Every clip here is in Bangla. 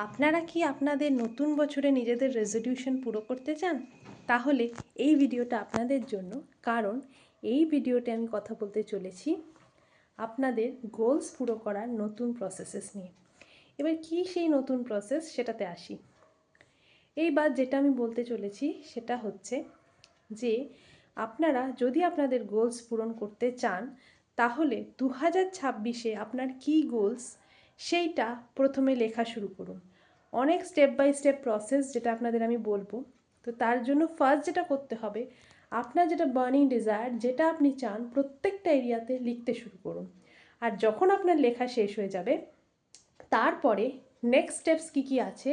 আপনারা কি আপনাদের নতুন বছরে নিজেদের রেজলিউশন পুরো করতে চান? তাহলে এই ভিডিওটা আপনাদের জন্য, কারণ এই ভিডিওতে আমি কথা বলতে চলেছি আপনাদের গোলস পুরো করার নতুন প্রসেসেস নিয়ে। এবার কি সেই নতুন প্রসেস সেটাতে আসি। এইবার যেটা আমি বলতে চলেছি সেটা হচ্ছে যে আপনারা যদি আপনাদের গোলস পূরণ করতে চান তাহলে 2026-এ আপনার কি গোলস সেইটা প্রথমে লেখা শুরু করুন। অনেক স্টেপ বাই স্টেপ প্রসেস যেটা আপনাদের আমি বলবো। তো তার জন্য ফার্স্ট যেটা করতে হবে, আপনার যেটা বার্নিং ডিজায়ার, যেটা আপনি চান প্রত্যেকটা এরিয়াতে লিখতে শুরু করুন। আর যখন আপনার লেখা শেষ হয়ে যাবে তারপরে নেক্সট স্টেপস কী আছে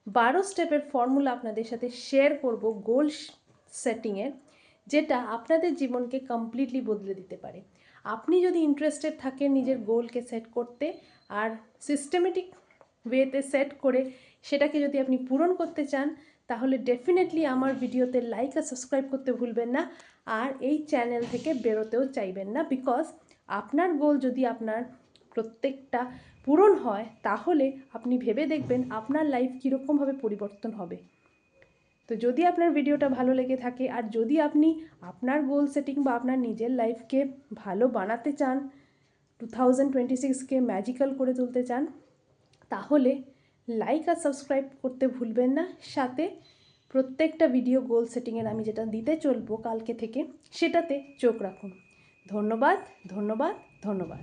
12 স্টেপের ফর্মুলা আপনাদের সাথে শেয়ার করব গোল সেটিংয়ের, যেটা আপনাদের জীবনকে কমপ্লিটলি বদলে দিতে পারে। আপনি যদি ইন্টারেস্টেড থাকেন নিজের গোলকে সেট করতে আর সিস্টেমেটিক ওয়েতে সেট করে সেটাকে যদি আপনি পূরণ করতে চান, তাহলে ডেফিনেটলি আমার ভিডিওতে লাইক আর সাবস্ক্রাইব করতে ভুলবেন না। আর এই চ্যানেল থেকে বেরোতেও চাইবেন না, বিকজ আপনার গোল যদি আপনার প্রত্যেকটা পূরণ হয় তাহলে আপনি ভেবে দেখবেন আপনার লাইফ কীরকমভাবে পরিবর্তন হবে। তো যদি আপনার ভিডিওটা ভালো লেগে থাকে আর যদি আপনি আপনার গোল সেটিং বা আপনার নিজের লাইফকে ভালো বানাতে চান, 2026কে ম্যাজিক্যাল করে তুলতে চান, তাহলে লাইক আর সাবস্ক্রাইব করতে ভুলবেন না। সাথে প্রত্যেকটা ভিডিও গোল সেটিংয়ের আমি যেটা দিতে চলবো কালকে থেকে সেটাতে চোখ রাখুন। ধন্যবাদ, ধন্যবাদ, ধন্যবাদ।